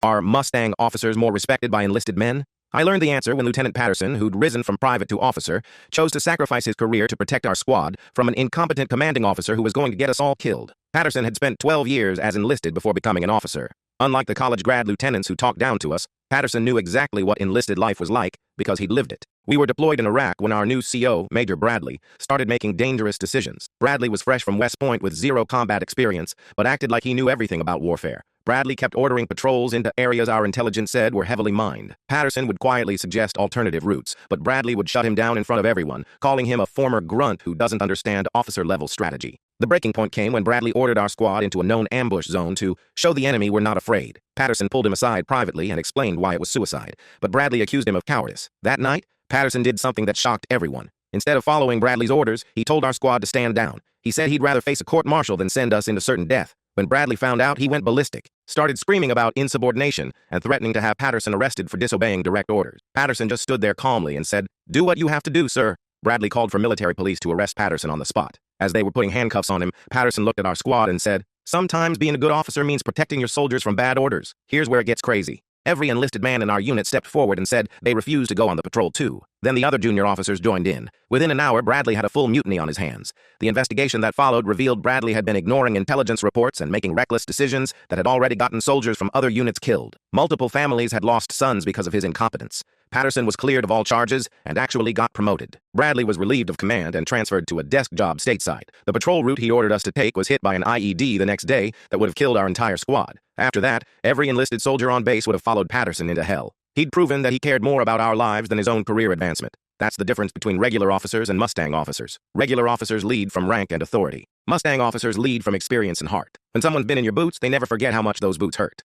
Are Mustang officers more respected by enlisted men? I learned the answer when Lieutenant Patterson, who'd risen from private to officer, chose to sacrifice his career to protect our squad from an incompetent commanding officer who was going to get us all killed. Patterson had spent 12 years as enlisted before becoming an officer. Unlike the college grad lieutenants who talked down to us, Patterson knew exactly what enlisted life was like because he'd lived it. We were deployed in Iraq when our new CO, Major Bradley, started making dangerous decisions. Bradley was fresh from West Point with zero combat experience, but acted like he knew everything about warfare. Bradley kept ordering patrols into areas our intelligence said were heavily mined. Patterson would quietly suggest alternative routes, but Bradley would shut him down in front of everyone, calling him a former grunt who doesn't understand officer-level strategy. The breaking point came when Bradley ordered our squad into a known ambush zone to show the enemy we're not afraid. Patterson pulled him aside privately and explained why it was suicide, but Bradley accused him of cowardice. That night, Patterson did something that shocked everyone. Instead of following Bradley's orders, he told our squad to stand down. He said he'd rather face a court-martial than send us into certain death. When Bradley found out, he went ballistic, started screaming about insubordination, and threatening to have Patterson arrested for disobeying direct orders. Patterson just stood there calmly and said, "Do what you have to do, sir." Bradley called for military police to arrest Patterson on the spot. As they were putting handcuffs on him, Patterson looked at our squad and said, "Sometimes being a good officer means protecting your soldiers from bad orders. Here's where it gets crazy." Every enlisted man in our unit stepped forward and said they refused to go on the patrol too. Then the other junior officers joined in. Within an hour, Bradley had a full mutiny on his hands. The investigation that followed revealed Bradley had been ignoring intelligence reports and making reckless decisions that had already gotten soldiers from other units killed. Multiple families had lost sons because of his incompetence. Patterson was cleared of all charges and actually got promoted. Bradley was relieved of command and transferred to a desk job stateside. The patrol route he ordered us to take was hit by an IED the next day that would have killed our entire squad. After that, every enlisted soldier on base would have followed Patterson into hell. He'd proven that he cared more about our lives than his own career advancement. That's the difference between regular officers and Mustang officers. Regular officers lead from rank and authority. Mustang officers lead from experience and heart. When someone's been in your boots, they never forget how much those boots hurt.